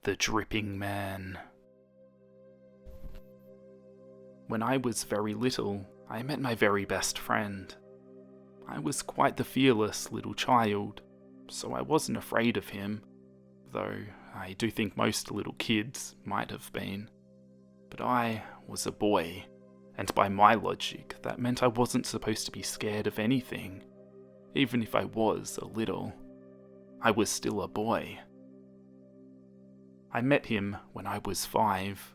The Dripping Man. When I was very little, I met my very best friend. I was quite the fearless little child, so I wasn't afraid of him, though I do think most little kids might have been. But I was a boy, and by my logic, that meant I wasn't supposed to be scared of anything, even if I was a little. I was still a boy. I met him when I was 5.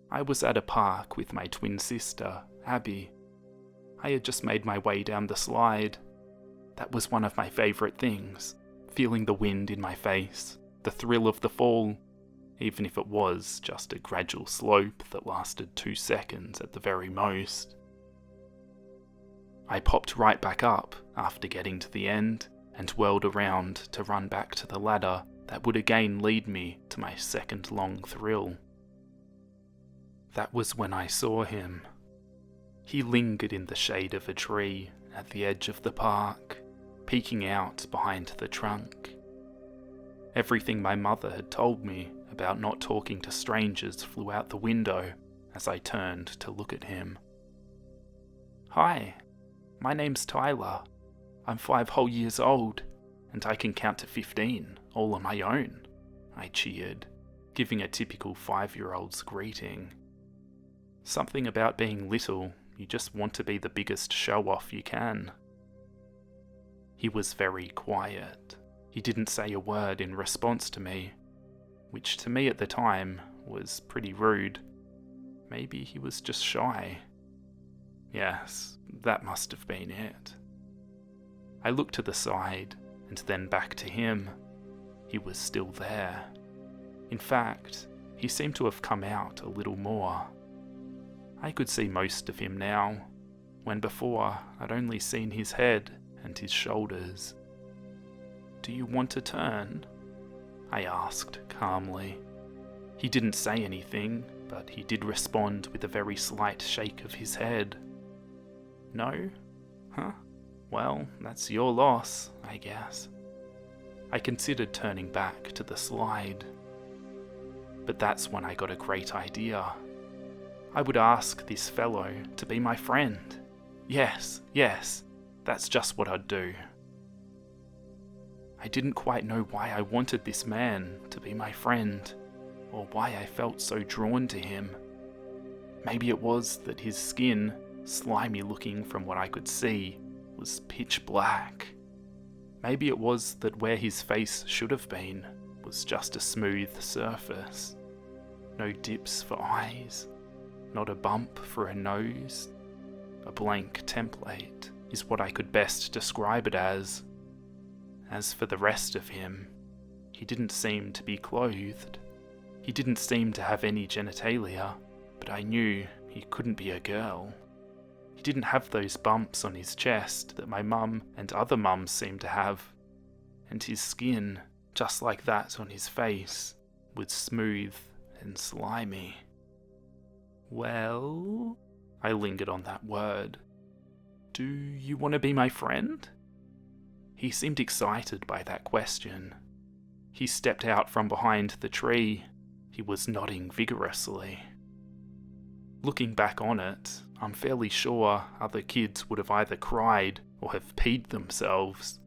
I was at a park with my twin sister, Abby. I had just made my way down the slide. That was one of my favourite things, feeling the wind in my face, the thrill of the fall, even if it was just a gradual slope that lasted 2 seconds at the very most. I popped right back up after getting to the end and whirled around to run back to the ladder that would again lead me to my second long thrill. That was when I saw him. He lingered in the shade of a tree at the edge of the park, peeking out behind the trunk. Everything my mother had told me about not talking to strangers flew out the window as I turned to look at him. "Hi, my name's Tyler. I'm 5 whole years old, and I can count to 15 all on my own," I cheered, giving a typical 5-year-old's greeting. Something about being little, you just want to be the biggest show-off you can. He was very quiet. He didn't say a word in response to me, which to me at the time was pretty rude. Maybe he was just shy. Yes, that must have been it. I looked to the side, and then back to him. He was still there. In fact, he seemed to have come out a little more. I could see most of him now, when before I'd only seen his head and his shoulders. "Do you want to turn?" I asked calmly. He didn't say anything, but he did respond with a very slight shake of his head. "No? Huh? Well, that's your loss, I guess." I considered turning back to the slide. But that's when I got a great idea. I would ask this fellow to be my friend. Yes, that's just what I'd do. I didn't quite know why I wanted this man to be my friend, or why I felt so drawn to him. Maybe it was that his skin, slimy looking from what I could see, was pitch black. Maybe it was that where his face should have been was just a smooth surface. No dips for eyes, not a bump for a nose. A blank template is what I could best describe it as. As for the rest of him, he didn't seem to be clothed. He didn't seem to have any genitalia, but I knew he couldn't be a girl. He didn't have those bumps on his chest that my mum and other mums seemed to have, and his skin, just like that on his face, was smooth and slimy. "Well," I lingered on that word, "do you want to be my friend?" He seemed excited by that question. He stepped out from behind the tree. He was nodding vigorously. Looking back on it, I'm fairly sure other kids would have either cried or have peed themselves.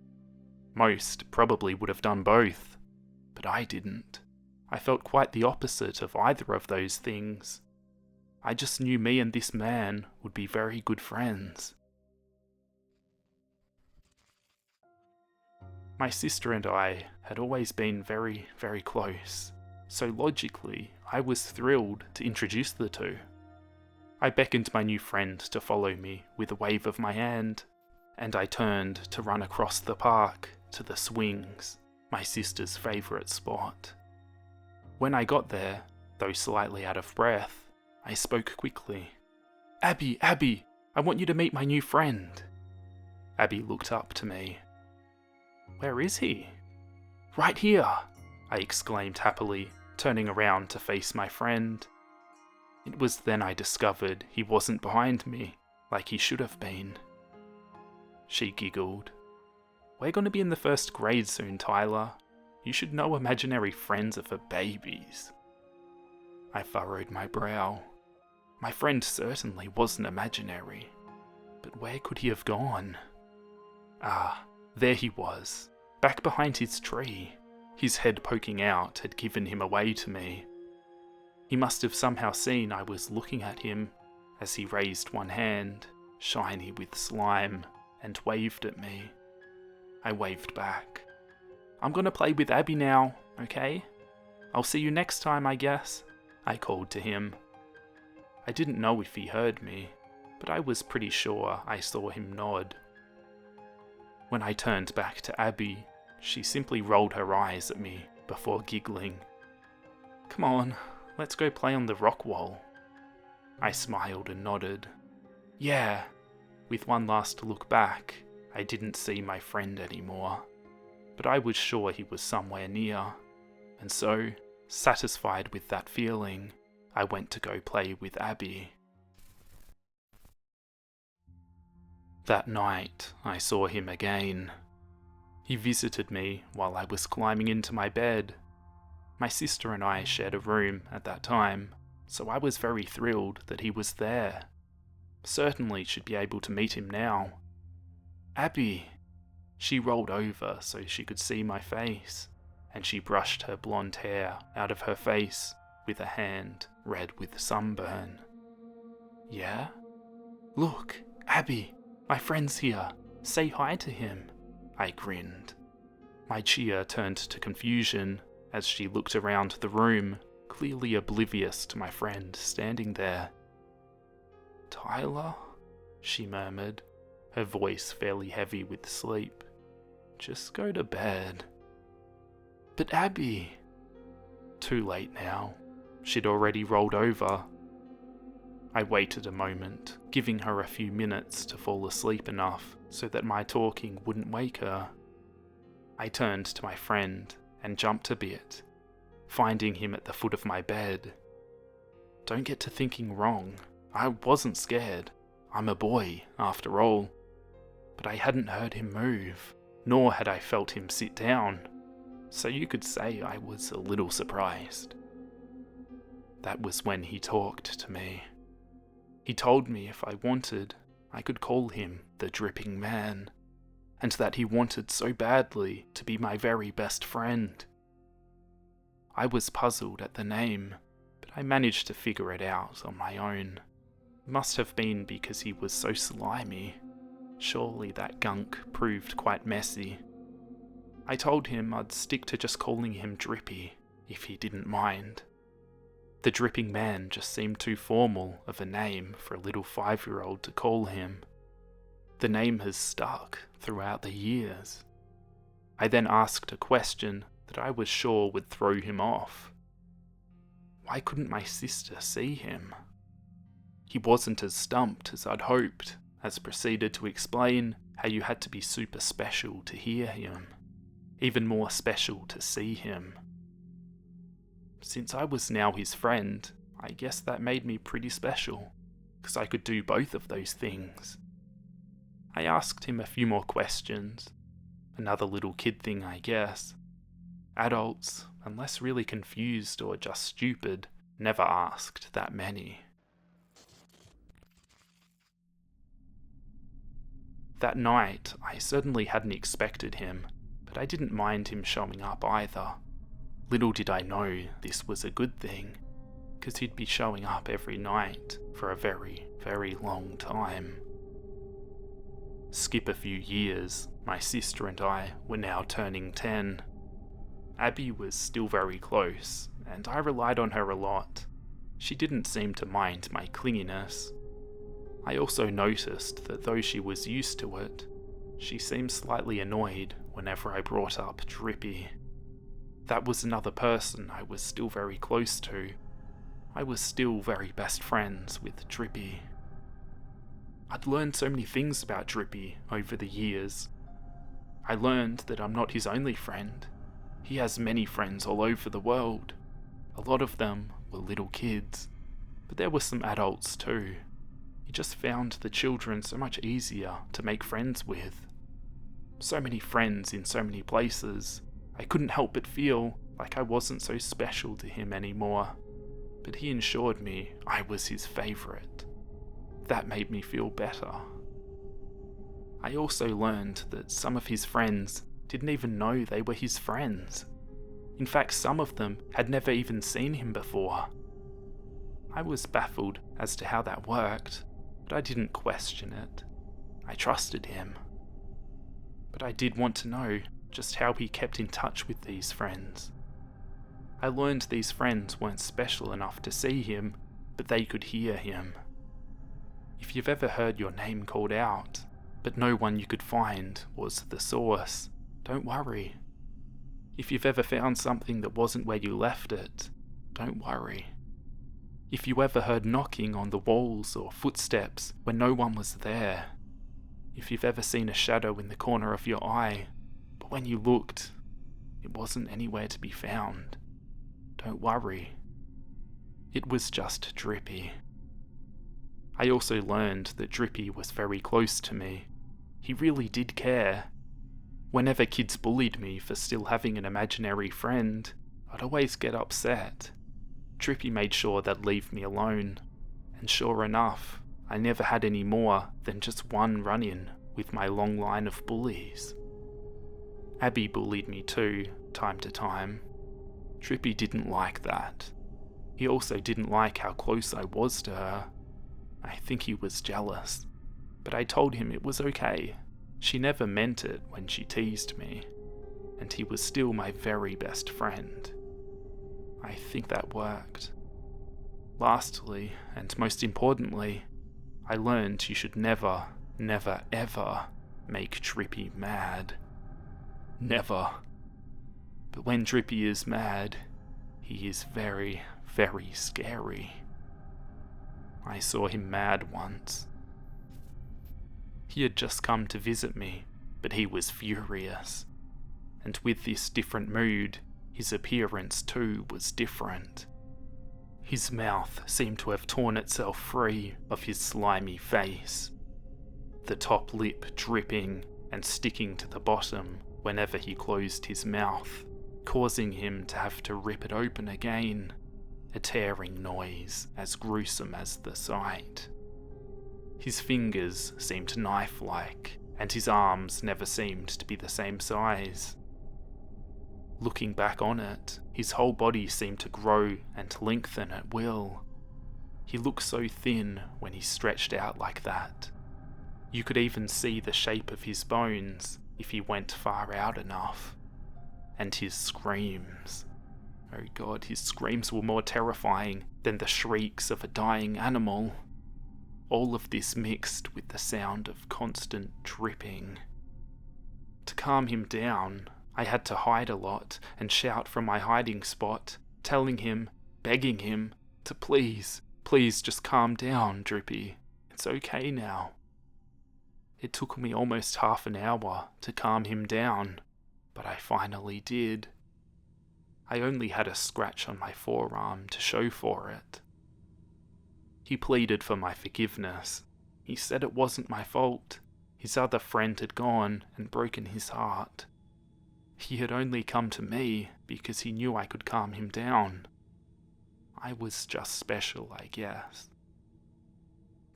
Most probably would have done both, but I didn't. I felt quite the opposite of either of those things. I just knew me and this man would be very good friends. My sister and I had always been very, very close, so logically I was thrilled to introduce the two. I beckoned my new friend to follow me with a wave of my hand, and I turned to run across the park to the swings, my sister's favourite spot. When I got there, though slightly out of breath, I spoke quickly. Abby, I want you to meet my new friend." Abby looked up to me. "Where is he?" "Right here," I exclaimed happily, turning around to face my friend. It was then I discovered he wasn't behind me, like he should have been. She giggled. "We're going to be in the first grade soon, Tyler. You should know imaginary friends are for babies. I furrowed my brow. My friend certainly wasn't imaginary. But where could he have gone? Ah, there he was, back behind his tree. His head poking out had given him away to me. He must have somehow seen I was looking at him as he raised one hand, shiny with slime, and waved at me. I waved back. I'm gonna play with Abby now, okay? I'll see you next time, I guess, I called to him. I didn't know if he heard me, but I was pretty sure I saw him nod. When I turned back to Abby, she simply rolled her eyes at me before giggling. Come on, let's go play on the rock wall. I smiled and nodded. Yeah. With one last look back, I didn't see my friend anymore, but I was sure he was somewhere near, and so, satisfied with that feeling, I went to go play with Abby. That night, I saw him again. He visited me while I was climbing into my bed. My sister and I shared a room at that time, so I was very thrilled that he was there. Certainly should be able to meet him now. Abby! She rolled over so she could see my face, and she brushed her blonde hair out of her face with a hand red with sunburn. Yeah? Look, Abby, my friend's here. Say hi to him. I grinned. My cheer turned to confusion as she looked around the room, clearly oblivious to my friend standing there. Tyler? She murmured, her voice fairly heavy with sleep. Just go to bed. But Abby... Too late now. She'd already rolled over. I waited a moment, giving her a few minutes to fall asleep enough so that my talking wouldn't wake her. I turned to my friend and jumped a bit, finding him at the foot of my bed. Don't get to thinking wrong. I wasn't scared. I'm a boy, after all. But I hadn't heard him move, nor had I felt him sit down, so you could say I was a little surprised. That was when he talked to me. He told me if I wanted, I could call him the Dripping Man, and that he wanted so badly to be my very best friend. I was puzzled at the name, but I managed to figure it out on my own. It must have been because he was so slimy. Surely that gunk proved quite messy. I told him I'd stick to just calling him Drippy, if he didn't mind. The Dripping Man just seemed too formal of a name for a little 5-year-old to call him. The name has stuck throughout the years. I then asked a question that I was sure would throw him off. Why couldn't my sister see him? He wasn't as stumped as I'd hoped, as proceeded to explain how you had to be super special to hear him, even more special to see him. Since I was now his friend, I guess that made me pretty special, because I could do both of those things. I asked him a few more questions. Another little kid thing, I guess. Adults, unless really confused or just stupid, never asked that many. That night, I certainly hadn't expected him, but I didn't mind him showing up either. Little did I know this was a good thing, because he'd be showing up every night for a very, very long time. Skip a few years, my sister and I were now turning 10. Abby was still very close, and I relied on her a lot. She didn't seem to mind my clinginess. I also noticed that though she was used to it, she seemed slightly annoyed whenever I brought up Drippy. That was another person I was still very close to. I was still very best friends with Drippy. I'd learned so many things about Drippy over the years. I learned that I'm not his only friend. He has many friends all over the world. A lot of them were little kids, but there were some adults too. He just found the children so much easier to make friends with. So many friends in so many places, I couldn't help but feel like I wasn't so special to him anymore, but he assured me I was his favourite. That made me feel better. I also learned that some of his friends didn't even know they were his friends. In fact, some of them had never even seen him before. I was baffled as to how that worked, but I didn't question it. I trusted him. But I did want to know just how he kept in touch with these friends. I learned these friends weren't special enough to see him, but they could hear him. If you've ever heard your name called out, but no one you could find was the source, don't worry. If you've ever found something that wasn't where you left it, don't worry. If you ever heard knocking on the walls or footsteps when no one was there, if you've ever seen a shadow in the corner of your eye, but when you looked, it wasn't anywhere to be found, don't worry. It was just Drippy. I also learned that Drippy was very close to me. He really did care. Whenever kids bullied me for still having an imaginary friend, I'd always get upset. Drippy made sure they'd leave me alone, and sure enough, I never had any more than just one run-in with my long line of bullies. Abby bullied me too, time to time. Drippy didn't like that. He also didn't like how close I was to her. I think he was jealous, but I told him it was okay. She never meant it when she teased me, and he was still my very best friend. I think that worked. Lastly, and most importantly, I learned you should never, never, ever make Drippy mad. Never. But when Drippy is mad, he is very, very scary. I saw him mad once. He had just come to visit me, but he was furious. And with this different mood, his appearance too was different. His mouth seemed to have torn itself free of his slimy face, the top lip dripping and sticking to the bottom whenever he closed his mouth, causing him to have to rip it open again, a tearing noise as gruesome as the sight. His fingers seemed knife-like, and his arms never seemed to be the same size. Looking back on it, his whole body seemed to grow and lengthen at will. He looked so thin when he stretched out like that. You could even see the shape of his bones if he went far out enough. And his screams. Oh God, his screams were more terrifying than the shrieks of a dying animal. All of this mixed with the sound of constant dripping. To calm him down, I had to hide a lot and shout from my hiding spot, telling him, begging him, to please just calm down, Drippy. It's okay now. It took me almost half an hour to calm him down, but I finally did. I only had a scratch on my forearm to show for it. He pleaded for my forgiveness. He said it wasn't my fault. His other friend had gone and broken his heart. He had only come to me because he knew I could calm him down. I was just special, I guess.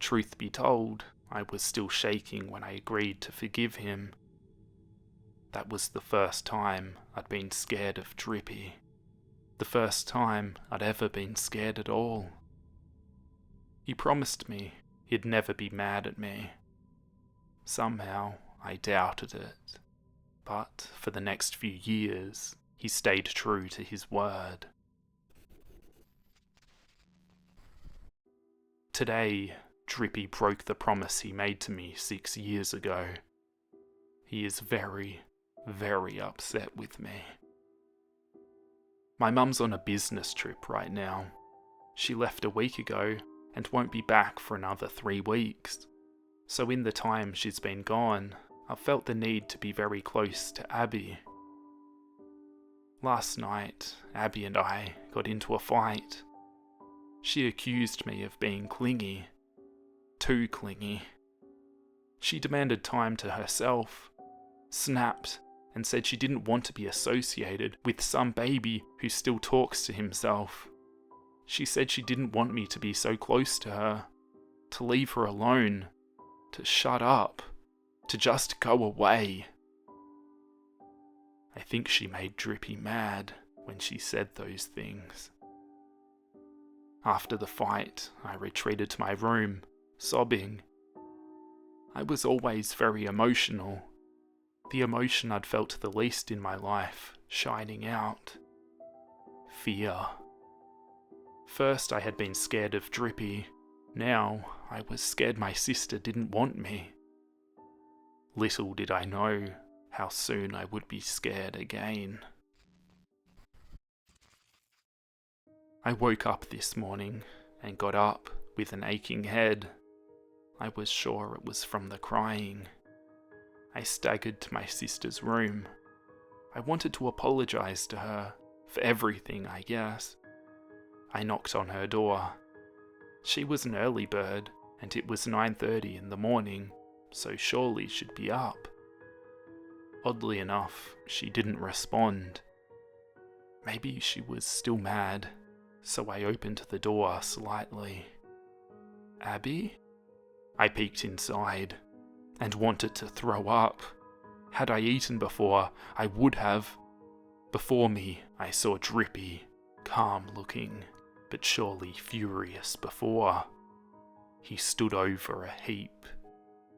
Truth be told, I was still shaking when I agreed to forgive him. That was the first time I'd been scared of Drippy. The first time I'd ever been scared at all. He promised me he'd never be mad at me. Somehow I doubted it. But for the next few years, he stayed true to his word. Today, Drippy broke the promise he made to me 6 years ago. He is very, very upset with me. My mum's on a business trip right now. She left a week ago and won't be back for another 3 weeks. So in the time she's been gone, I've felt the need to be very close to Abby. Last night, Abby and I got into a fight. She accused me of being clingy. Too clingy. She demanded time to herself, snapped, and said she didn't want to be associated with some baby who still talks to himself. She said she didn't want me to be so close to her, to leave her alone, to shut up, to just go away. I think she made Drippy mad when she said those things. After the fight, I retreated to my room, sobbing. I was always very emotional, the emotion I'd felt the least in my life shining out. Fear. First I had been scared of Drippy, now I was scared my sister didn't want me. Little did I know how soon I would be scared again. I woke up this morning and got up with an aching head. I was sure it was from the crying. I staggered to my sister's room. I wanted to apologise to her for everything, I guess. I knocked on her door. She was an early bird, and it was 9:30 in the morning, so surely she'd be up. Oddly enough, she didn't respond. Maybe she was still mad, so I opened the door slightly. Abby? I peeked inside, and wanted to throw up. Had I eaten before, I would have. Before me, I saw Drippy, calm-looking, but surely furious before. He stood over a heap,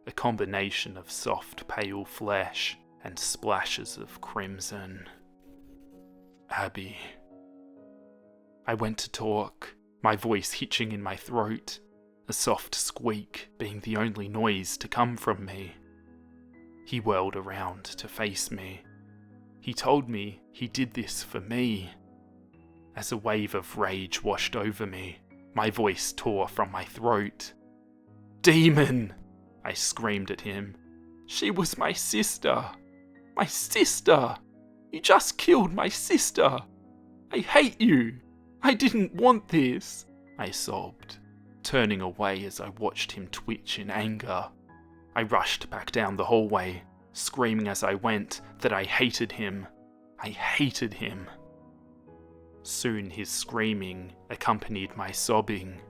a combination of soft, pale flesh and splashes of crimson. Abby. I went to talk, my voice hitching in my throat, a soft squeak being the only noise to come from me. He whirled around to face me. He told me he did this for me. As a wave of rage washed over me, my voice tore from my throat. Demon! I screamed at him. She was my sister! My sister! You just killed my sister! I hate you! I didn't want this! I sobbed, turning away as I watched him twitch in anger. I rushed back down the hallway, screaming as I went that I hated him. I hated him. Soon his screaming accompanied my sobbing.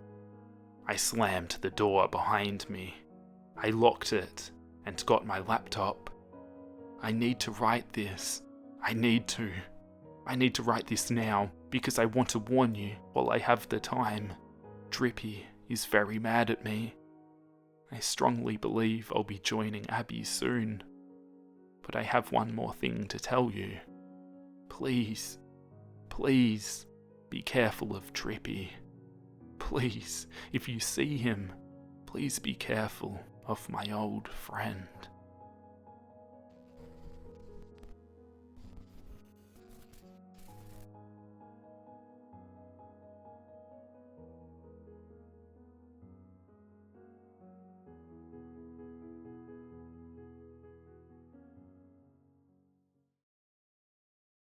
I slammed the door behind me. I locked it and got my laptop. I need to write this. I need to write this now because I want to warn you while I have the time. Drippy is very mad at me. I strongly believe I'll be joining Abby soon. But I have one more thing to tell you. Please, please, be careful of Drippy. Please, if you see him, please be careful of my old friend.